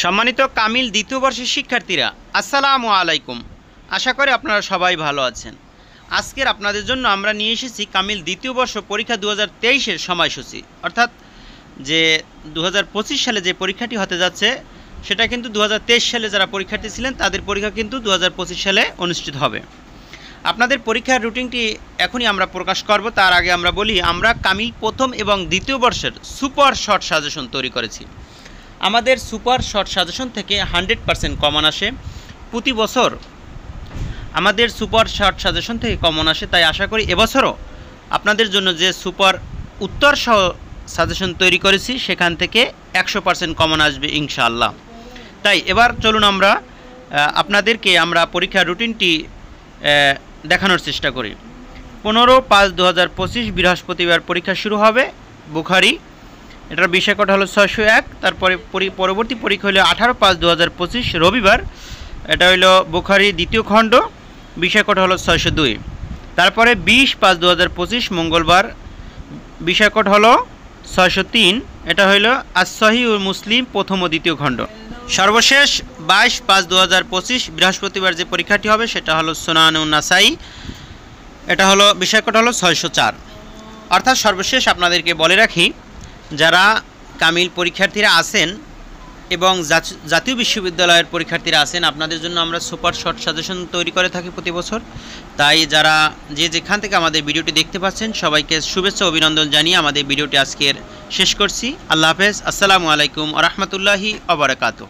সম্মানিত কামিল দ্বিতীয় বর্ষের শিক্ষার্থীরা, আসসালামু আলাইকুম। আশা করি আপনারা সবাই ভালো আছেন। আজকের আপনাদের জন্য আমরা নিয়ে এসেছি কামিল দ্বিতীয় বর্ষ পরীক্ষা 2023-এর সময়সূচি, অর্থাৎ যে 2025 সালে যে পরীক্ষাটি হতে যাচ্ছে সেটা কিন্তু 2023 সালে যারা পরীক্ষার্থী ছিলেন তাদের পরীক্ষা কিন্তু 2025 সালে অনুষ্ঠিত হবে। আপনাদের পরীক্ষার রুটিনটি এখনই আমরা প্রকাশ করব। তার আগে আমরা বলি, আমরা কামিল প্রথম এবং দ্বিতীয় বর্ষের সুপার শর্ট সাজেশন তৈরি করেছি। আমাদের সুপার শর্ট সাজেশন থেকে 100% কমন আসে প্রতি বছর। আমাদের সুপার শর্ট সাজেশন থেকে কমন আসে, তাই আশা করি এবছরও আপনাদের জন্য যে সুপার উত্তর সহ সাজেশন তৈরি করেছি সেখান থেকে 100% কমন আসবে ইনশাআল্লাহ। তাই এবার চলুন আমরা আপনাদেরকে পরীক্ষার রুটিনটি দেখানোর চেষ্টা করি। 15/5/2025 বৃহস্পতিবার পরীক্ষা শুরু হবে বুখারি, এটার বিষয় কোড হলো 601। তারপরে পরবর্তী পরীক্ষা হলো 18/5/2025 রবিবার, এটা হলো বুখারি দ্বিতীয় খণ্ড, বিষয় কোড হলো 602। তারপরে 20/5/2025 মঙ্গলবার, বিষয় কোড হলো 603, এটা হলো আস-সহিহুল মুসলিম প্রথম ও দ্বিতীয় খণ্ড। সর্বশেষ 22/5/2025 বৃহস্পতিবার যে পরীক্ষাটি হবে সেটা হলো সুনানুন নাসাই, এটা হলো বিষয় কোড হলো 604। অর্থাৎ সর্বশেষ আপনাদেরকে বলে রাখি, যারা কামিল পরীক্ষার্থীরা আছেন এবং জাতীয় বিশ্ববিদ্যালয়ের পরীক্ষার্থীরা আছেন, আপনাদের জন্য আমরা সুপার শর্ট সাজেশন তৈরি করে থাকি প্রতি বছর। তাই যারা যেখান থেকে আমাদের ভিডিওটি দেখতে পাচ্ছেন সবাইকে শুভেচ্ছা অভিনন্দন জানিয়ে আমাদের ভিডিওটি আজকের শেষ করছি। আল্লাহ হাফেজ, আসসালামু আলাইকুম ওয়া রাহমাতুল্লাহি ওয়া বারাকাতুহু।